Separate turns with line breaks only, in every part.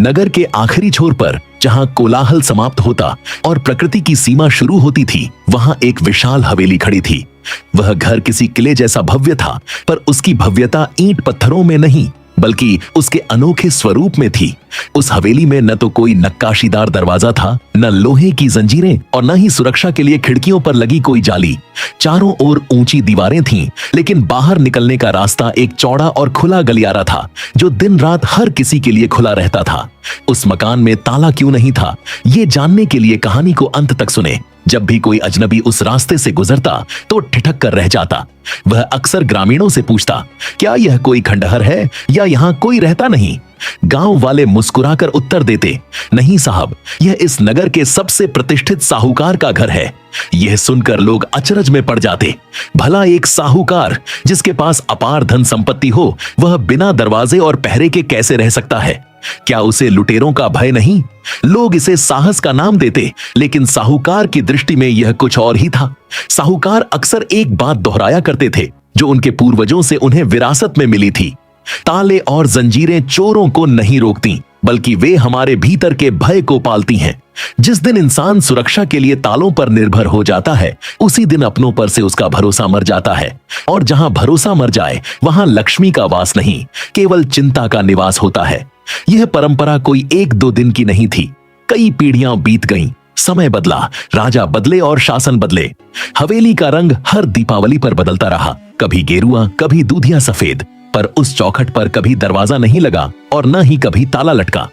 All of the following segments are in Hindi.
नगर के आखिरी छोर पर, जहां कोलाहल समाप्त होता और प्रकृति की सीमा शुरू होती थी, वहां एक विशाल हवेली खड़ी थी। वह घर किसी किले जैसा भव्य था, पर उसकी भव्यता ईंट पत्थरों में नहीं बल्कि उसके अनोखे स्वरूप में थी। उस हवेली में न तो कोई नक्काशीदार दरवाजा था, न लोहे की जंजीरें और न ही सुरक्षा के लिए खिड़कियों पर लगी कोई जाली। चारों ओर ऊंची दीवारें थीं, लेकिन बाहर निकलने का रास्ता एक चौड़ा और खुला गलियारा था, जो दिन रात हर किसी के लिए खुला रहता था। उस मकान में ताला क्यों नहीं था, ये जानने के लिए कहानी को अंत तक सुने। जब भी कोई अजनबी उस रास्ते से गुजरता तो ठिठक कर रह जाता। वह अक्सर ग्रामीणों से पूछता, क्या यह कोई खंडहर है या यहाँ कोई रहता नहीं? गांव वाले मुस्कुराकर उत्तर देते, नहीं साहब, यह इस नगर के सबसे प्रतिष्ठित साहूकार का घर है। यह सुनकर लोग अचरज में पड़ जाते। भला एक साहूकार जिसके पास अपार धन संपत्ति हो, वह बिना दरवाजे और पहरे के कैसे रह सकता है? क्या उसे लुटेरों का भय नहीं? लोग इसे साहस का नाम देते, लेकिन साहूकार की दृष्टि में यह कुछ और ही था। साहूकार अक्सर एक बात दोहराया करते थे, जो उनके पूर्वजों से उन्हें विरासत में मिली थी। ताले और जंजीरें चोरों को नहीं रोकती, बल्कि वे हमारे भीतर के भय को पालती हैं। जिस दिन इंसान सुरक्षा के लिए तालों पर निर्भर हो जाता है, उसी दिन अपनों पर से उसका भरोसा मर जाता है। और जहां भरोसा मर जाए, वहां लक्ष्मी का वास नहीं, केवल चिंता का निवास होता है। यह परंपरा कोई एक दो दिन की नहीं थी। कई पीढ़ियां बीत गईं, समय बदला, राजा बदले और शासन बदले। हवेली का रंग हर दीपावली पर बदलता रहा, कभी गेरुआ, कभी दूधिया सफेद। पर उस चौखट पर कभी दरवाजा नहीं लगा और न ही कभी ताला लटका।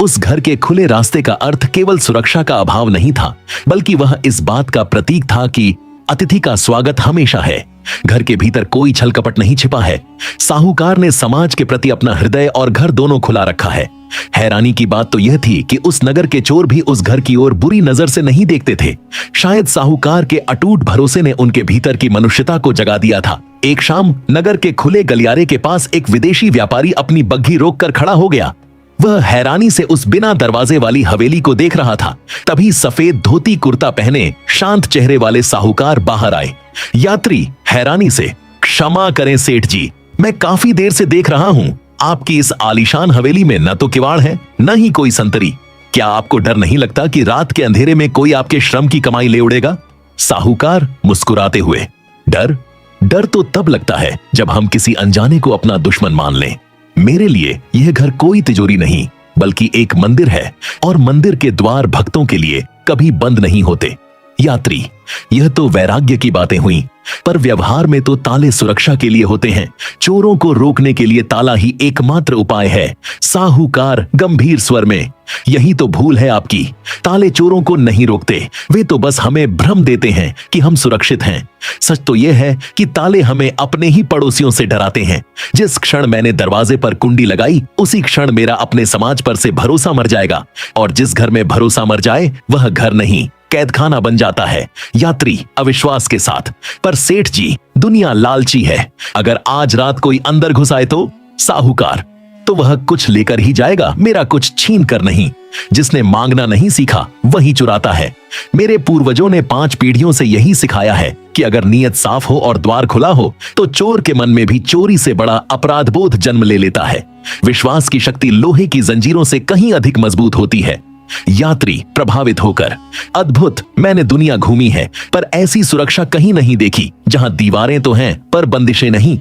उस घर के खुले रास्ते का अर्थ केवल सुरक्षा का अभाव नहीं था, बल्कि वह इस बात का प्रतीक था कि अतिथि का स्वागत हमेशा है। घर के भीतर कोई छल कपट नहीं छिपा है। साहूकार ने समाज के प्रति अपना हृदय और घर दोनों खुला रखा है। हैरानी की बात तो यह थी कि उस नगर के चोर भी उस घर की ओर बुरी नजर से नहीं देखते थे। शायद साहूकार के अटूट भरोसे ने उनके भीतर की मनुष्यता को जगा दिया था। एक शाम नगर के खुले गलियारे के पास एक विदेशी व्यापारी अपनी बग्घी रोककर खड़ा हो गया। वह हैरानी से उस बिना दरवाजे वाली हवेली को देख रहा था। तभी सफेद धोती कुर्ता पहने शांत चेहरे वाले साहूकार बाहर आए। यात्री हैरानी से, क्षमा करें सेठ जी, मैं काफी देर से देख रहा हूं, आपकी इस आलीशान हवेली में न तो किवाड़ है, न ही कोई संतरी। क्या आपको डर नहीं लगता कि रात के अंधेरे में कोई आपके श्रम की कमाई ले उड़ेगा? साहूकार मुस्कुराते हुए, डर तो तब लगता है जब हम किसी अनजाने को अपना दुश्मन मान लें। मेरे लिए यह घर कोई तिजोरी नहीं, बल्कि एक मंदिर है, और मंदिर के द्वार भक्तों के लिए कभी बंद नहीं होते। यात्री, यह तो वैराग्य की बातें हुई, पर व्यवहार में तो ताले सुरक्षा के लिए होते हैं। चोरों को रोकने के लिए ताला ही एकमात्र उपाय है। साहूकार गंभीर स्वर में, यही तो भूल है आपकी। ताले चोरों को नहीं रोकते, वे तो बस हमें भ्रम देते हैं कि हम सुरक्षित हैं। सच तो यह है कि ताले हमें अपने ही पड़ोसियों से डराते हैं। जिस क्षण मैंने दरवाजे पर कुंडी लगाई, उसी क्षण मेरा अपने समाज पर से भरोसा मर जाएगा, और जिस घर में भरोसा मर जाए, वह घर नहीं, कैदखाना बन जाता है। यात्री अविश्वास के साथ, पर सेठ जी, दुनिया लालची है। अगर आज रात कोई अंदर घुस आए तो? साहूकार, तो वह कुछ लेकर ही जाएगा, मेरा कुछ छीन कर नहीं। जिसने मांगना नहीं सीखा वही चुराता है। मेरे पूर्वजों ने 5 पीढ़ियों से यही सिखाया है कि अगर नीयत साफ हो और द्वार खुला हो, तो चोर के मन में भी चोरी से बड़ा अपराध बोध जन्म ले लेता है। विश्वास की शक्ति लोहे की जंजीरों से कहीं अधिक मजबूत होती है। यात्री प्रभावित होकर, अद्भुत, मैंने दुनिया घूमी है, पर ऐसी सुरक्षा कहीं नहीं देखी, जहां दीवारें तो हैं पर बंदिशें नहीं।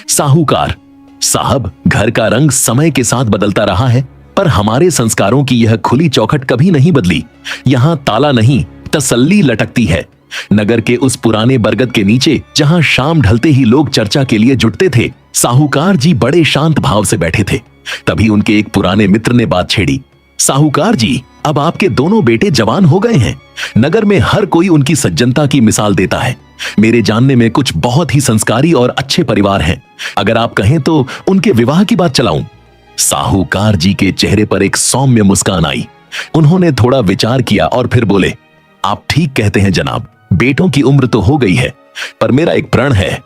साहूकार, साहब, घर का रंग समय के साथ बदलता रहा है, पर हमारे संस्कारों की यह खुली चौखट कभी नहीं बदली। यहां ताला नहीं, तसल्ली लटकती है। नगर के उस पुराने बरगद के नीचे, जहां शाम ढलते ही लोग चर्चा के लिए जुटते थे, साहूकार जी बड़े शांत भाव से बैठे थे। तभी उनके एक पुराने मित्र ने बात छेड़ी, साहूकार जी, अब आपके दोनों बेटे जवान हो गए हैं। नगर में हर कोई उनकी सज्जनता की मिसाल देता है। मेरे जानने में कुछ बहुत ही संस्कारी और अच्छे परिवार हैं। अगर आप कहें तो उनके विवाह की बात चलाऊं। साहूकार जी के चेहरे पर एक सौम्य मुस्कान आई। उन्होंने थोड़ा विचार किया और फिर बोले, आप ठीक कहते हैं जनाब, बेटों की उम्र तो हो गई है, पर मेरा एक प्रण है।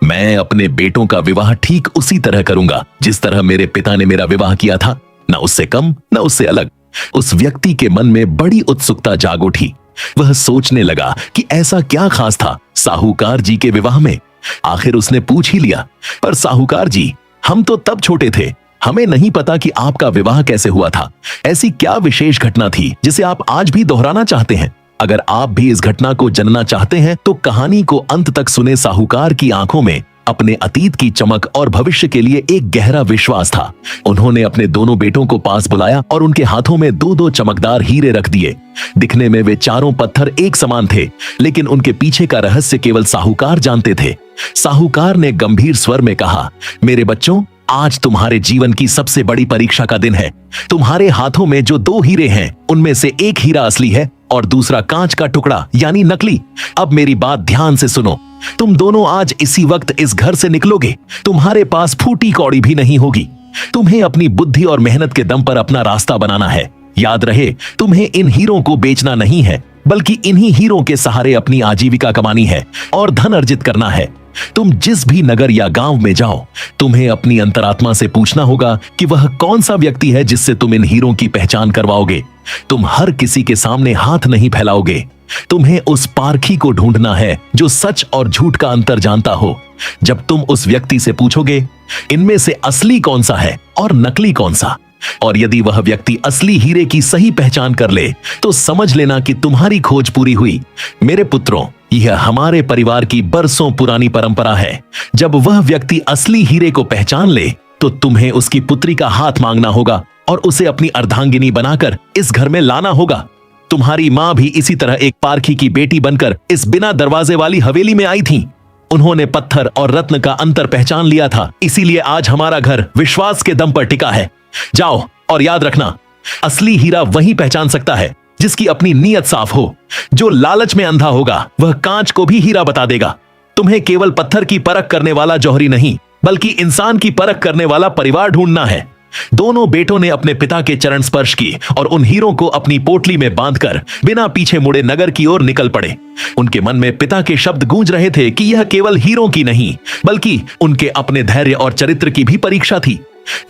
मैं अपने बेटों का विवाह ठीक उसी तरह करूंगा जिस तरह मेरे पिता ने मेरा विवाह किया था, न उससे कम न उससे अलग। उस व्यक्ति के मन में बड़ी उत्सुकता जाग उठी। वह सोचने लगा कि ऐसा क्या खास था साहूकार जी के विवाह में। आखिर उसने पूछ ही लिया, पर साहूकार जी, हम तो तब छोटे थे हमें नहीं पता कि आपका विवाह कैसे हुआ था। ऐसी क्या विशेष घटना थी जिसे आप आज भी दोहराना चाहते हैं? अगर आप भी इस घटना को जानना चाहते हैं तो कहानी को अंत तक सुने। साहूकार की आंखों में अपने अतीत की चमक और भविष्य के लिए एक गहरा विश्वास था। उन्होंने अपने दोनों बेटों को पास बुलाया और उनके हाथों में दो दो चमकदार हीरे रख दिए। दिखने में वे चारों पत्थर एक समान थे, लेकिन उनके पीछे का रहस्य केवल साहूकार जानते थे। साहूकार ने गंभीर स्वर में कहा, मेरे बच्चों, आज तुम्हारे जीवन की सबसे बड़ी परीक्षा का दिन है। तुम्हारे हाथों में जो दो हीरे हैं, उनमें से एक हीरा असली है और दूसरा कांच का टुकड़ा यानी नकली। अब मेरी बात ध्यान से सुनो। तुम दोनों आज इसी वक्त इस घर से निकलोगे। तुम्हारे पास फूटी कौड़ी भी नहीं होगी। तुम्हें अपनी बुद्धि और मेहनत के दम पर अपना रास्ता बनाना है। याद रहे, तुम्हें इन हीरों को बेचना नहीं है, बल्कि इन्हीं हीरों के सहारे अपनी आजीविका कमानी है और धन अर्जित करना है। तुम जिस भी नगर या गांव में जाओ, तुम्हें अपनी अंतरात्मा से पूछना होगा कि वह कौन सा व्यक्ति है जिससे तुम इन हीरों की पहचान करवाओगे। तुम हर किसी के सामने हाथ नहीं फैलाओगे। तुम्हें उस पारखी को ढूंढना है जो सच और झूठ का अंतर जानता हो। जब तुम उस व्यक्ति से पूछोगे, इनमें से असली कौन सा है और नकली कौन सा, और यदि वह व्यक्ति असली हीरे की सही पहचान कर ले, तो समझ लेना कि तुम्हारी खोज पूरी हुई। मेरे पुत्रों, यह हमारे परिवार की बरसों पुरानी परंपरा है। जब वह व्यक्ति असली हीरे को पहचान ले, तो तुम्हें उसकी पुत्री का हाथ मांगना होगा और उसे अपनी अर्धांगिनी बनाकर इस घर में लाना होगा। तुम्हारी मां भी इसी तरह एक पारखी की बेटी बनकर इस बिना दरवाजे वाली हवेली में आई थी। उन्होंने पत्थर और रत्न का अंतर पहचान लिया था, इसीलिए आज हमारा घर विश्वास के दम पर टिका है। जाओ और याद रखना, असली हीरा वही पहचान सकता है जिसकी अपनी नीयत साफ हो। जो लालच में अंधा होगा, वह कांच को भी हीरा बता देगा। तुम्हें केवल पत्थर की परख करने वाला जौहरी नहीं, बल्कि इंसान की परख करने वाला परिवार ढूंढना है। दोनों बेटों ने अपने पिता के चरण स्पर्श की और उन हीरों को अपनी पोटली में बांधकर बिना पीछे मुड़े नगर की ओर निकल पड़े। उनके मन में पिता के शब्द गूंज रहे थे कि यह केवल हीरों की नहीं, बल्कि उनके अपने धैर्य और चरित्र की भी परीक्षा थी।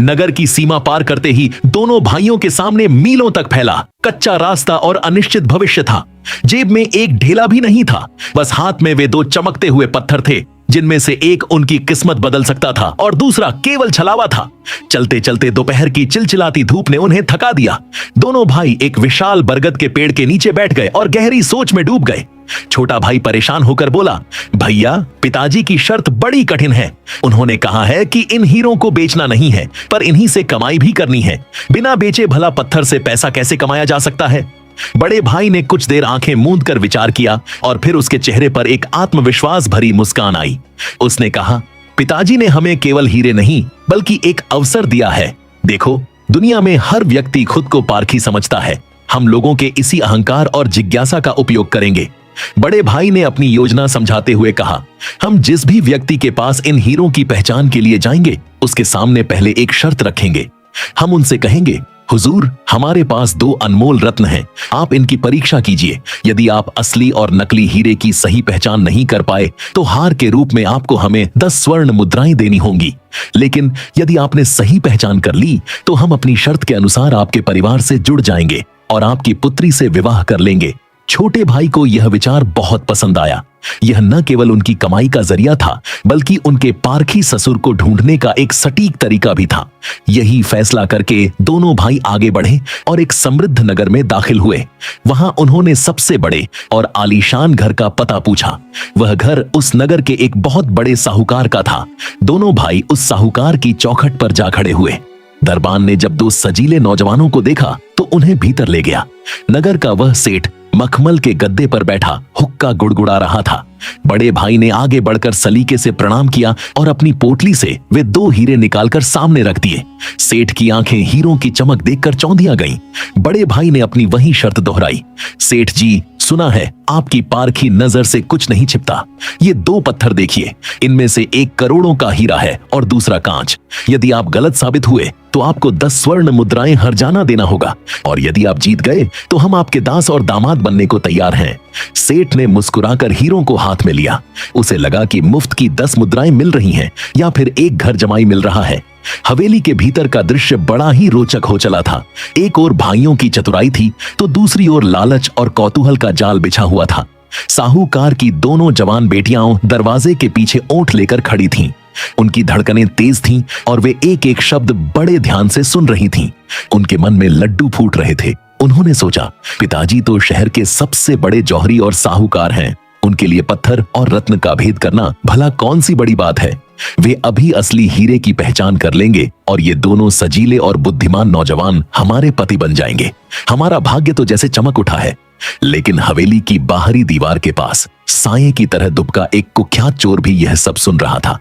नगर की सीमा पार करते ही दोनों भाइयों के सामने मीलों तक फैला कच्चा रास्ता और अनिश्चित भविष्य था। जेब में एक ढेला भी नहीं था, बस हाथ में वे दो चमकते हुए पत्थर थे, जिनमें से एक उनकी किस्मत बदल सकता था और दूसरा केवल छलावा था। चलते चलते दोपहर की चिलचिलाती धूप ने उन्हें थका दिया। दोनों भाई एक विशाल बरगद के पेड़ के नीचे बैठ गए और गहरी सोच में डूब गए। छोटा भाई परेशान होकर बोला, भैया, पिताजी की शर्त बड़ी कठिन है। उन्होंने कहा है कि इन हीरों को बेचना नहीं है, पर इन्हीं से कमाई भी करनी है। बिना बेचे भला पत्थर से पैसा कैसे कमाया जा सकता है? बड़े भाई ने कुछ देर आंखें मूंद कर विचार किया और फिर उसके चेहरे पर एक आत्मविश्वास भरी मुस्कान आई। उसने कहा, पिताजी ने हमें केवल हीरे नहीं, बल्कि एक अवसर दिया है। देखो, दुनिया में हर व्यक्ति खुद को पारखी समझता है। हम लोगों के इसी अहंकार और जिज्ञासा का उपयोग करेंगे। बड़े भाई ने अपनी योजना समझाते हुए कहा, हम जिस भी व्यक्ति के पास इन हीरों की पहचान के लिए जाएंगे, उसके सामने पहले एक शर्त रखेंगे। हम उनसे कहेंगे, हुजूर, हमारे पास दो अनमोल रत्न हैं, आप इनकी परीक्षा कीजिए। यदि आप असली और नकली हीरे की सही पहचान नहीं कर पाए, तो हार के रूप में आपको हमें 10 स्वर्ण मुद्राएं देनी होंगी। लेकिन यदि आपने सही पहचान कर ली, तो हम अपनी शर्त के अनुसार आपके परिवार से जुड़ जाएंगे और आपकी पुत्री से विवाह कर लेंगे। छोटे भाई को यह विचार बहुत पसंद आया। यह न केवल उनकी कमाई का जरिया था, बल्कि उनके पारखी ससुर को ढूंढने का एक सटीक तरीका भी था। यही फैसला करके दोनों भाई आगे बढ़े और एक समृद्ध नगर में दाखिल हुए। वहां उन्होंने सबसे बड़े और आलीशान घर का पता पूछा। वह घर उस नगर के एक बहुत बड़े साहूकार का था। दोनों भाई उस साहूकार की चौखट पर जा खड़े हुए। दरबान ने जब दो सजीले नौजवानों को देखा तो उन्हें भीतर ले गया। नगर का वह सेठ मखमल के गद्दे पर बैठा हुक्का गुड़गुड़ा रहा था। बड़े भाई ने आगे बढ़कर सलीके से प्रणाम किया और अपनी पोटली से वे दो हीरे निकालकर सामने रख दिए। सेठ की आंखें हीरों की चमक देखकर चौंधिया गईं। बड़े भाई ने अपनी वही शर्त दोहराई, सेठ जी, सुना है आपकी पारखी नजर से कुछ नहीं छिपता। ये दो पत्थर देखिए, इनमें से एक करोड़ों का हीरा है और दूसरा कांच। यदि आप गलत साबित हुए तो आपको 10 स्वर्ण मुद्राएं हर्जाना देना होगा, और यदि आप जीत गए तो हम आपके दास और दामाद बनने को तैयार हैं। सेठ ने मुस्कुराकर हीरों को हाथ में लिया। उसे लगा कि मुफ्त की 10 मुद्राएं मिल रही हैं या फिर एक घर जमाई मिल रहा है। हवेली के भीतर का दृश्य बड़ा ही रोचक हो चला था। एक ओर भाइयों की चतुराई थी, तो दूसरी ओर लालच और कौतूहल का जाल बिछा हुआ था। साहूकार की दोनों जवान बेटियां दरवाजे के पीछे ओंठ लेकर खड़ी थीं। उनकी धड़कनें तेज थीं और वे एक एक शब्द बड़े ध्यान से सुन रही थीं। उनके मन में लड्डू फूट रहे थे। उन्होंने सोचा, पिताजी तो शहर के सबसे बड़े जौहरी और साहूकार हैं, उनके लिए पत्थर और रत्न का भेद करना भला कौन सी बड़ी बात है। वे अभी असली हीरे की पहचान कर लेंगे और ये दोनों सजीले और बुद्धिमान नौजवान हमारे पति बन जाएंगे। हमारा भाग्य तो जैसे चमक उठा है। लेकिन हवेली की बाहरी दीवार के पास साये की तरह दुबका एक कुख्यात चोर भी यह सब सुन रहा था।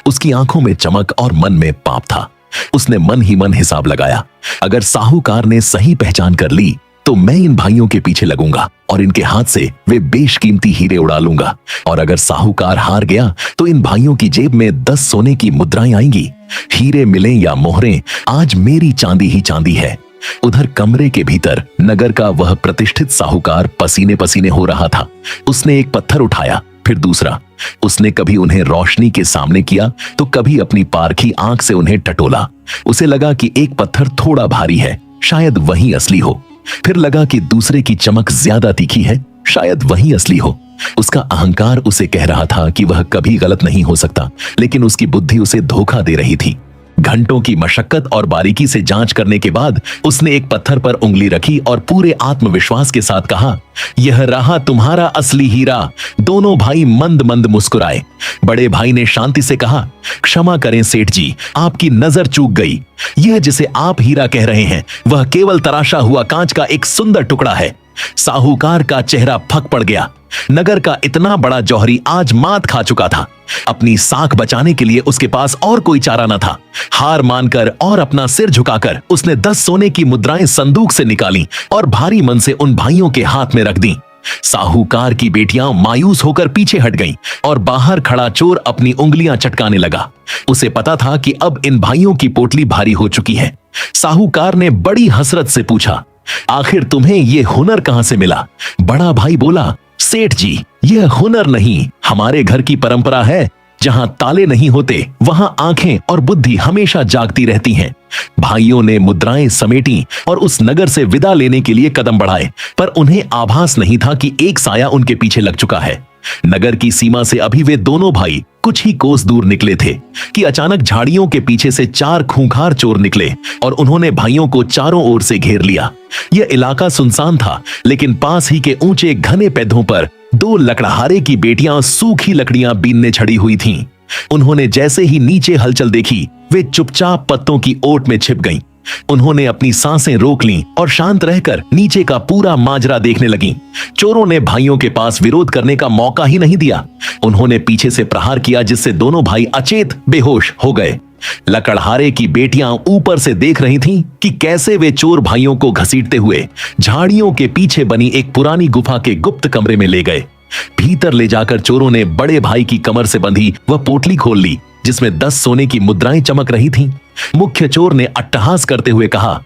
उसकी आंखों में चमक और मन में पाप था। उसने मन ही मन हिसाब लगाया, अगर साहूकार ने सही पहचान कर ली तो मैं इन भाइयों के पीछे लगूंगा और इनके हाथ से वे बेशकीमती हीरे उड़ा लूंगा, और अगर साहूकार हार गया तो इन भाइयों की जेब में 10 सोने की मुद्राएं आएंगी। हीरे मिलें या मोहरें, आज मेरी चांदी ही चांदी है। उधर कमरे के भीतर नगर का वह प्रतिष्ठित साहूकार पसीने पसीने हो रहा था। उसने एक पत्थर उठाया, फिर दूसरा। उसने कभी उन्हें रोशनी के सामने किया तो कभी अपनी पारखी आंख से उन्हें टटोला। उसे लगा कि एक पत्थर थोड़ा भारी है, शायद वही असली हो। फिर लगा कि दूसरे की चमक ज्यादा तीखी है, शायद वही असली हो। उसका अहंकार उसे कह रहा था कि वह कभी गलत नहीं हो सकता, लेकिन उसकी बुद्धि उसे धोखा दे रही थी। घंटों की मशक्कत और बारीकी से जांच करने के बाद उसने एक पत्थर पर उंगली रखी और पूरे आत्मविश्वास के साथ कहा, यह रहा तुम्हारा असली हीरा। दोनों भाई मंद मंद मुस्कुराए। बड़े भाई ने शांति से कहा, क्षमा करें सेठ जी, आपकी नजर चूक गई। यह जिसे आप हीरा कह रहे हैं वह केवल तराशा हुआ कांच का एक सुंदर टुकड़ा है। साहूकार का चेहरा फक पड़ गया। नगर का इतना बड़ा जौहरी आज मात खा चुका था। अपनी साख बचाने के लिए उसके पास और कोई चारा न था। हार मानकर और अपना सिर झुकाकर उसने 10 सोने की मुद्राएं संदूक से निकाली और भारी मन से उन भाइयों के हाथ में रख दी। साहूकार की बेटियां मायूस होकर पीछे हट गईं और बाहर खड़ा चोर अपनी उंगलियां चटकाने लगा। उसे पता था कि अब इन भाइयों की पोटली भारी हो चुकी है। साहूकार ने बड़ी हसरत से पूछा, आखिर तुम्हें यह हुनर कहां से मिला? बड़ा भाई बोला, सेठ जी, यह हुनर नहीं, हमारे घर की परंपरा है। जहां ताले नहीं होते वहां आंखें और बुद्धि हमेशा जागती रहती हैं। भाइयों ने मुद्राएं समेटी और उस नगर से विदा लेने के लिए कदम बढ़ाए, पर उन्हें आभास नहीं था कि एक साया उनके पीछे लग चुका है। नगर की सीमा से अभी वे दोनों भाई कुछ ही कोस दूर निकले थे कि अचानक झाड़ियों के पीछे से 4 खूंखार चोर निकले और उन्होंने भाइयों को चारों ओर से घेर लिया। यह इलाका सुनसान था, लेकिन पास ही के ऊंचे घने पेड़ों पर 2 लकड़हारे की बेटियां सूखी लकड़ियां बीनने छड़ी हुई थीं। उन्होंने जैसे ही नीचे हलचल देखी, वे चुपचाप पत्तों की ओट में छिप गईं। उन्होंने अपनी सांसें रोक लीं और शांत रहकर नीचे का पूरा माजरा देखने लगीं। चोरों ने भाइयों के पास विरोध करने का मौका ही नहीं दिया। उन्होंने पीछे से प्रहार किया, जिससे दोनों भाई अचेत बेहोश हो गए। लकड़हारे की बेटियां ऊपर से देख रही थीं कि कैसे वे चोर भाइयों को घसीटते हुए झाड़ियों के पीछे बनी एक पुरानी गुफा के गुप्त कमरे में ले गए। भीतर ले जाकर चोरों ने बड़े भाई की कमर से बंधी वह पोटली खोल ली, जिसमें 10 सोने की मुद्राएं चमक रही थीं। मुख्य चोर ने अट्टहास करते हुए कहा,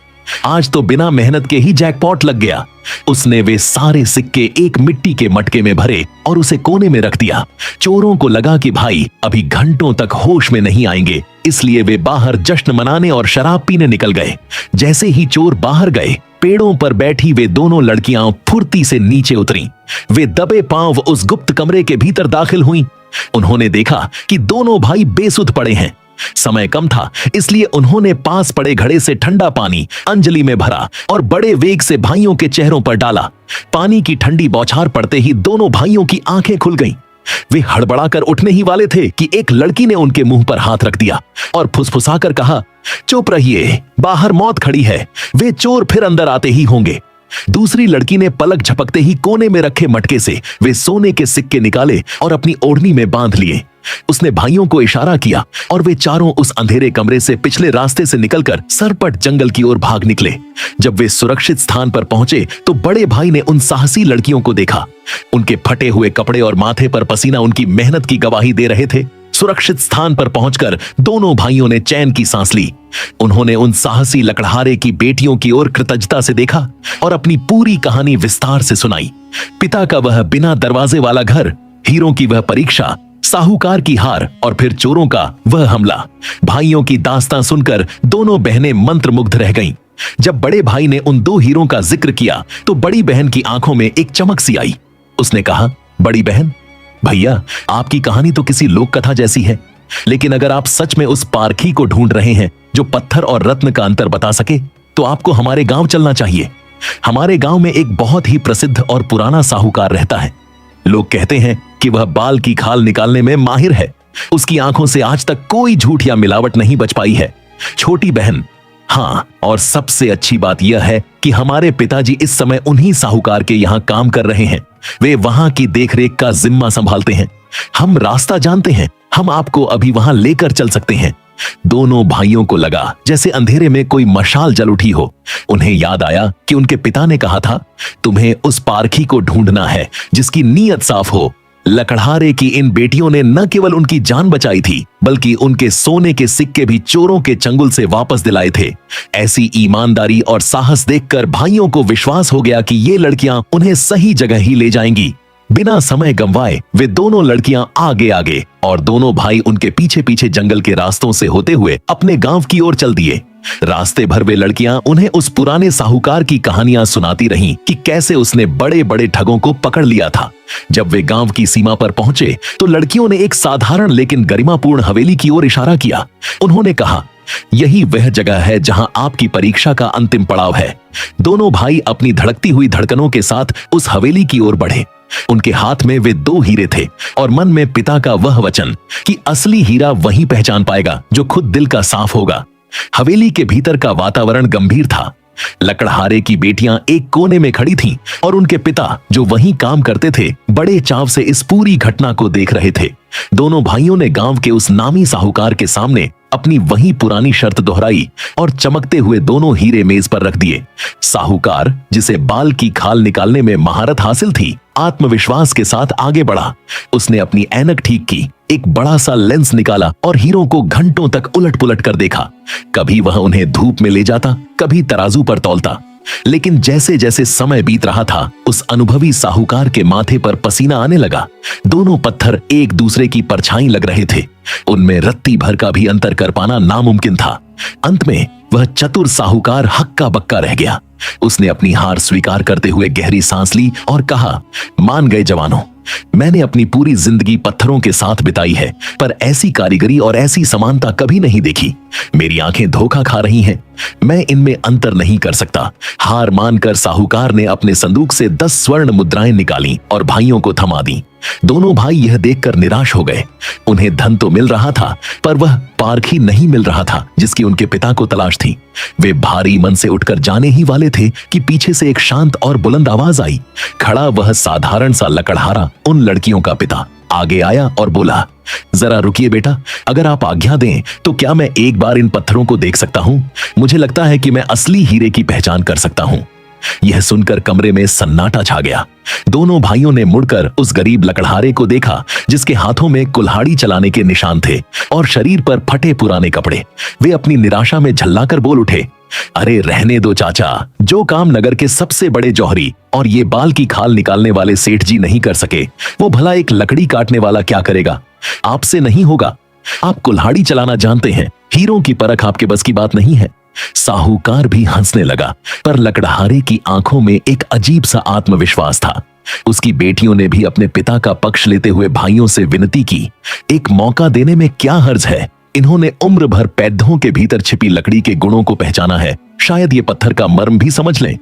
आज तो बिना मेहनत के ही जैकपॉट लग गया। उसने वे सारे सिक्के एक मिट्टी के मटके में भरे और उसे कोने में रख दिया। चोरों को लगा कि भाई अभी घंटों तक होश में नहीं आएंगे, इसलिए वे बाहर जश्न मनाने और शराब पीने निकल गए। जैसे ही चोर बाहर गए, पेड़ों पर बैठी वे दोनों लड़कियां फुर्ती से नीचे उतरीं। वे दबे पांव उस गुप्त कमरे के भीतर दाखिल हुईं। उन्होंने देखा कि दोनों भाई बेसुध पड़े हैं। समय कम था, इसलिए उन्होंने पास पड़े घड़े से ठंडा पानी अंजलि में भरा और बड़े वेग से भाइयों के चेहरों पर डाला। पानी की ठंडी बौछार पड़ते ही दोनों भाइयों की आंखें खुल गईं। वे हड़बड़ाकर उठने ही वाले थे कि एक लड़की ने उनके मुंह पर हाथ रख दिया और फुसफुसाकर कहा, चुप रहिए, बाहर मौत खड़ी है, वे चोर फिर अंदर आते ही होंगे। दूसरी लड़की ने पलक झपकते ही कोने में रखे मटके से वे सोने के सिक्के निकाले और अपनी ओढ़नी में बांध लिए। उसने भाइयों को इशारा किया और वे चारों उस अंधेरे कमरे से पिछले रास्ते से निकलकर सरपट जंगल की ओर भाग निकले। जब वे सुरक्षित स्थान पर पहुंचे तो बड़े भाई ने उन साहसी लड़कियों को देखा। उनके फटे हुए कपड़े और माथे पर पसीना उनकी मेहनत की गवाही दे रहे थे। सुरक्षित स्थान पर पहुंचकर दोनों भाइयों ने चैन की सांस ली। उन्होंने उन साहसी लकड़हारे की बेटियों की ओर कृतज्ञता से देखा और अपनी पूरी कहानी विस्तार से सुनाई। पिता का वह बिना दरवाजे वाला घर, हीरों की वह परीक्षा, साहूकार की हार और फिर चोरों का वह हमला। भाइयों की दास्तां सुनकर दोनों बहनें मंत्रमुग्ध रह गईं। जब बड़े भाई ने उन 2 हीरों का जिक्र किया तो बड़ी बहन की आंखों में एक चमक सी आई। उसने कहा, बड़ी बहन, भैया आपकी कहानी तो किसी लोक कथा जैसी है। लेकिन अगर आप सच में उस पारखी को ढूंढ रहे हैं जो पत्थर और रत्न का अंतर बता सके, तो आपको हमारे गांव चलना चाहिए। हमारे गांव में एक बहुत ही प्रसिद्ध और पुराना साहूकार रहता है। लोग कहते हैं कि वह बाल की खाल निकालने में माहिर है। उसकी आंखों से आज तक कोई झूठ या मिलावट नहीं बच पाई है। छोटी बहन, हाँ, और सबसे अच्छी बात यह है कि हमारे पिताजी इस समय उन्हीं साहूकार के यहां काम कर रहे हैं। वे वहां की देखरेख का जिम्मा संभालते हैं। हम रास्ता जानते हैं, हम आपको अभी वहां लेकर चल सकते हैं। दोनों भाइयों को लगा जैसे अंधेरे में कोई मशाल जल उठी हो। उन्हें याद आया कि उनके पिता ने कहा था, तुम्हें उस पारखी को ढूंढना है जिसकी नीयत साफ हो। लकड़हारे की इन बेटियों ने न केवल उनकी जान बचाई थी, बल्कि उनके सोने के सिक्के भी चोरों के चंगुल से वापस दिलाए थे। ऐसी ईमानदारी और साहस देखकर भाइयों को विश्वास हो गया कि ये लड़कियां उन्हें सही जगह ही ले जाएंगी। बिना समय गंवाए वे दोनों लड़कियां आगे आगे और दोनों भाई उनके पीछे पीछे जंगल के रास्तों से होते हुए अपने गांव की ओर चल दिए। रास्ते भर वे लड़कियां उन्हें उस पुराने साहूकार की कहानियां सुनाती रहीं कि कैसे उसने बड़े बड़े ठगों को पकड़ लिया था। जब वे गांव की सीमा पर पहुंचे तो लड़कियों ने एक साधारण लेकिन गरिमापूर्ण हवेली की ओर इशारा किया। उन्होंने कहा, यही वह जगह है जहां आपकी परीक्षा का अंतिम पड़ाव है। दोनों भाई अपनी धड़कती हुई धड़कनों के साथ उस हवेली की ओर बढ़े। उनके हाथ में वे 2 हीरे थे और मन में पिता का वह वचन कि असली हीरा वही पहचान पाएगा जो खुद दिल का साफ होगा। हवेली के भीतर का वातावरण गंभीर था। लकड़हारे की बेटियां एक कोने में खड़ी थीं और उनके पिता, जो वहीं काम करते थे, बड़े चाव से इस पूरी घटना को देख रहे थे। दोनों भाइयों ने गांव के उस नामी साहूकार के सामने अपनी वही पुरानी शर्त दोहराई और चमकते हुए दोनों हीरे मेज पर रख दिए। साहूकार, जिसे बाल की खाल निकालने में महारत हासिल थी, आत्मविश्वास के साथ आगे बढ़ा। उसने अपनी ऐनक ठीक की, एक बड़ा सा लेंस निकाला और हीरों को घंटों तक उलट पुलट कर देखा। कभी वह उन्हें धूप में ले जाता, कभी तराजू पर तौलता। लेकिन जैसे जैसे समय बीत रहा था, उस अनुभवी साहूकार के माथे पर पसीना आने लगा। दोनों पत्थर एक दूसरे की परछाई लग रहे थे। उनमें रत्ती भर का भी अंतर कर पाना नामुमकिन था। अंत में वह चतुर साहूकार हक्का बक्का रह गया। उसने अपनी हार स्वीकार करते हुए गहरी सांस ली और कहा, मान गए जवानों, मैंने अपनी पूरी जिंदगी पत्थरों के साथ बिताई है, पर ऐसी कारीगरी और ऐसी समानता कभी नहीं देखी। मेरी आंखें धोखा खा रही हैं। मैं इनमें अंतर नहीं कर सकता। हार मानकर साहूकार ने अपने संदूक से 10 स्वर्ण मुद्राएं निकाली और भाइयों को थमा दी। दोनों भाई यह देखकर निराश हो गए। उन्हें धन तो मिल रहा था, पर वह पारखी नहीं मिल रहा था जिसकी उनके पिता को तलाश थी। वे भारी मन से उठकर जाने ही वाले थे कि पीछे से एक शांत और बुलंद आवाज आई। खड़ा वह साधारण सा लकड़हारा, उन लड़कियों का पिता, आगे आया और बोला, जरा रुकिए बेटा, अगर आप आज्ञा दें तो क्या मैं एक बार इन पत्थरों को देख सकता हूं? मुझे लगता है कि मैं असली हीरे की पहचान कर सकता हूं। यह सुनकर कमरे में सन्नाटा छा गया। दोनों भाइयों ने मुड़कर उस गरीब लकड़हारे को देखा जिसके हाथों में कुल्हाड़ी चलाने के निशान थे और शरीर पर फटे पुराने कपड़े। वे अपनी निराशा में झल्लाकर बोल उठे, अरे रहने दो चाचा, जो काम नगर के सबसे बड़े जौहरी और ये बाल की खाल निकालने वाले सेठ जी नहीं कर सके, वो भला एक लकड़ी काटने वाला क्या करेगा? आपसे नहीं होगा। आप कुल्हाड़ी चलाना जानते हैं, हीरों की परख आपके बस की बात नहीं है। साहूकार भी हंसने लगा, पर लकड़हारे की आंखों में एक अजीब सा आत्मविश्वास था। उसकी बेटियों ने भी अपने पिता का पक्ष लेते हुए भाइयों से विनती की, एक मौका देने में क्या हर्ज है? इन्होंने उम्र भर पैदों के भीतर छिपी लकड़ी के गुणों को पहचाना है, शायद ये पत्थर का मर्म भी समझ लें।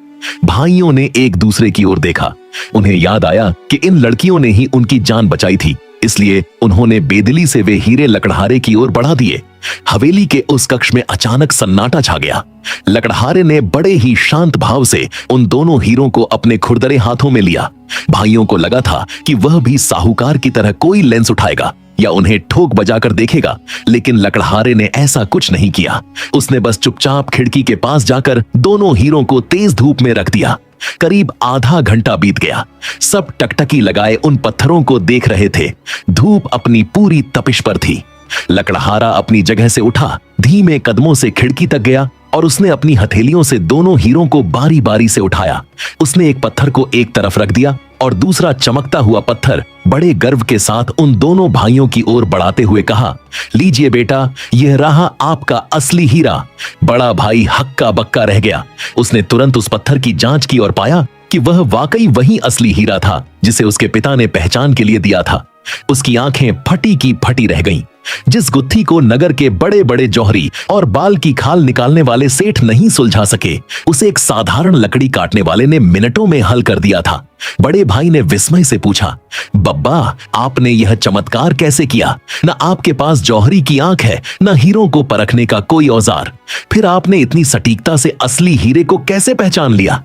भाइयों ने एक दूसरे की ओर देखा। उन्हें याद आया कि इन लड़कियों ने ही उनकी जान बचाई थी, इसलिए उन्होंने बेदिली से वे हीरे लकड़हारे की ओर बढ़ा दिए। हवेली के उस कक्ष में अचानक सन्नाटा छा गया। लकड़हारे ने बड़े ही शांत भाव से उन दोनों हीरों को अपने खुरदरे हाथों में लिया। भाइयों को लगा था कि वह भी साहूकार की तरह कोई लेंस उठाएगा या उन्हें ठोक बजाकर देखेगा, लेकिन लकड़हारे ने ऐसा कुछ नहीं किया। उसने बस चुपचाप खिड़की के पास जाकर दोनों हीरों को तेज धूप में रख दिया। करीब आधा घंटा बीत गया। सब टकटकी लगाए उन पत्थरों को देख रहे थे। धूप अपनी पूरी तपिश पर थी। लकड़हारा अपनी जगह से उठा, धीमे कदमों से खिड़की तक गया और उसने अपनी हथेलियों से दोनों हीरों को बारी बारी से उठाया। उसने एक पत्थर को एक तरफ रख दिया और दूसरा चमकता हुआ पत्थर बड़े गर्व के साथ उन दोनों भाइयों की ओर बढ़ाते हुए कहा, लीजिए बेटा, यह रहा आपका असली हीरा। बड़ा भाई हक्का बक्का रह गया। उसने तुरंत उस पत्थर की जांच की और पाया कि वह वाकई वही असली हीरा था जिसे उसके पिता ने पहचान के लिए दिया था। उसकी आंखें फटी की फटी रह गईं। जिस गुत्थी को नगर के बड़े बड़े जौहरी और बाल की खाल निकालने वाले सेठ नहीं सुलझा सके, उसे एक साधारण लकड़ी काटने वाले ने मिनटों में हल कर दिया था। बड़े भाई ने विस्मय से पूछा, बब्बा, आपने यह चमत्कार कैसे किया? न आपके पास जौहरी की आंख है, न हीरों को परखने का कोई औजार, फिर आपने इतनी सटीकता से असली हीरे को कैसे पहचान लिया?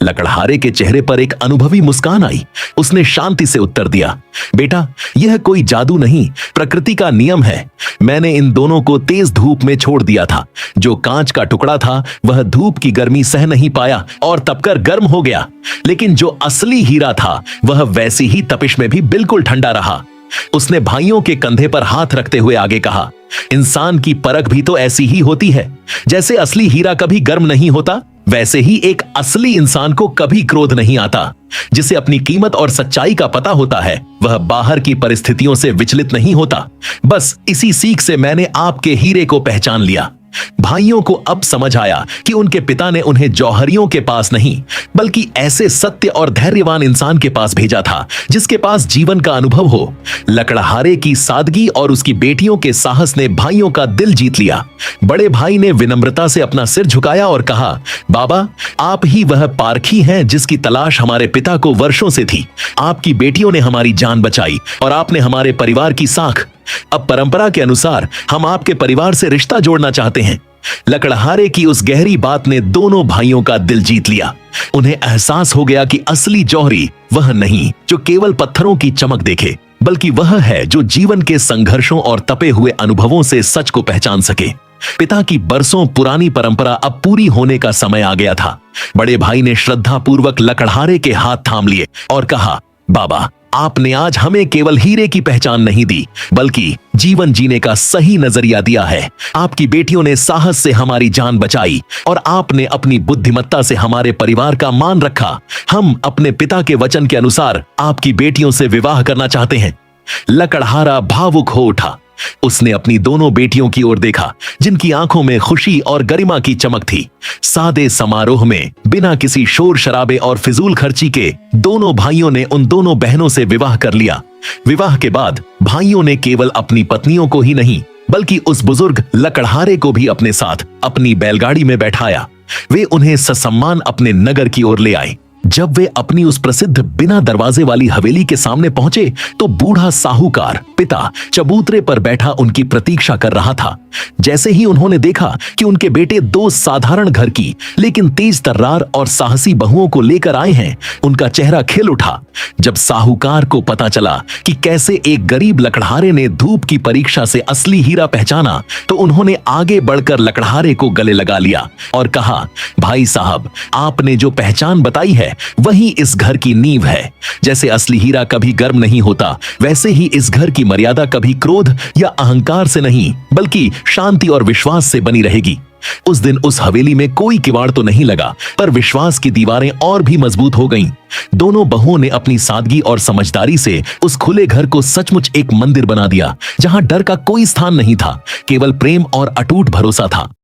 लकड़हारे के चेहरे पर एक अनुभवी मुस्कान आई। उसने शांति से उत्तर दिया, बेटा, यह कोई जादू नहीं, प्रकृति का नियम है। मैंने इन दोनों को तेज धूप में छोड़ दिया था। जो कांच का टुकड़ा था वह धूप की गर्मी सह नहीं पाया और तपकर गर्म हो गया, लेकिन जो असली हीरा था वह वैसी ही तपिश में भी बिल्कुल ठंडा रहा। उसने भाइयों के कंधे पर हाथ रखते हुए आगे कहा, इंसान की परख भी तो ऐसी ही होती है। जैसे असली हीरा कभी गर्म नहीं होता, वैसे ही एक असली इंसान को कभी क्रोध नहीं आता। जिसे अपनी कीमत और सच्चाई का पता होता है, वह बाहर की परिस्थितियों से विचलित नहीं होता। बस इसी सीख से मैंने आपके हीरे को पहचान लिया। भाइयों को अब समझ आया कि उनके पिता ने उन्हें जौहरियों के पास नहीं, बल्कि ऐसे सत्य और धैर्यवान इंसान के पास भेजा था जिसके पास जीवन का अनुभव हो। लकड़हारे की सादगी और उसकी बेटियों के साहस ने भाइयों का दिल जीत लिया। बड़े भाई ने विनम्रता से अपना सिर झुकाया और कहा, बाबा, आप ही वह पारखी हैं जिसकी तलाश हमारे पिता को वर्षों से थी। आपकी बेटियों ने हमारी जान बचाई और आपने हमारे परिवार की साख। अब परंपरा के अनुसार हम आपके परिवार से रिश्ता जोड़ना चाहते हैं। लकड़हारे की उस गहरी बात ने दोनों भाइयों का दिल जीत लिया। उन्हें एहसास हो गया कि असली जौहरी वह नहीं जो केवल पत्थरों की चमक देखे, बल्कि वह है जो जीवन के संघर्षों और तपे हुए अनुभवों से सच को पहचान सके। पिता की बरसों पुरानी परंपरा अब पूरी होने का समय आ गया था। बड़े भाई ने श्रद्धापूर्वक लकड़हारे के हाथ थाम लिए और कहा, बाबा, आपने आज हमें केवल हीरे की पहचान नहीं दी, बल्कि जीवन जीने का सही नजरिया दिया है। आपकी बेटियों ने साहस से हमारी जान बचाई और आपने अपनी बुद्धिमत्ता से हमारे परिवार का मान रखा। हम अपने पिता के वचन के अनुसार आपकी बेटियों से विवाह करना चाहते हैं। लकड़हारा भावुक हो उठा। उसने अपनी दोनों बेटियों की ओर देखा, जिनकी आंखों में खुशी और गरिमा की चमक थी। सादे समारोह में बिना किसी शोर शराबे और फिजूल खर्ची के दोनों भाइयों ने उन दोनों बहनों से विवाह कर लिया। विवाह के बाद भाइयों ने केवल अपनी पत्नियों को ही नहीं, बल्कि उस बुजुर्ग लकड़हारे को भी अपने साथ अपनी बैलगाड़ी में बैठाया। वे उन्हें ससम्मान अपने नगर की ओर ले आए। जब वे अपनी उस प्रसिद्ध बिना दरवाजे वाली हवेली के सामने पहुंचे, तो बूढ़ा साहूकार पिता चबूतरे पर बैठा उनकी प्रतीक्षा कर रहा था। जैसे ही उन्होंने देखा कि उनके बेटे दो साधारण घर की लेकिन तेज तर्रार और साहसी बहुओं को लेकर आए हैं, उनका चेहरा खिल उठा। जब साहूकार को पता चला कि कैसे एक गरीब लकड़हारे ने धूप की परीक्षा से असली हीरा पहचाना, तो उन्होंने आगे बढ़कर लकड़हारे को गले लगा लिया और कहा, भाई साहब, आपने जो पहचान बताई है वही इस घर की नींव है। जैसे असली हीरा कभी गर्म नहीं होता, वैसे ही इस घर की मर्यादा कभी क्रोध या अहंकार से नहीं, बल्कि शांति और विश्वास से बनी रहेगी। उस दिन उस हवेली में कोई किवाड़ तो नहीं लगा, पर विश्वास की दीवारें और भी मजबूत हो गईं। दोनों बहुओं ने अपनी सादगी और समझदारी से उस खुले घर को सचमुच एक मंदिर बना दिया, जहां डर का कोई स्थान नहीं था, केवल प्रेम और अटूट भरोसा था।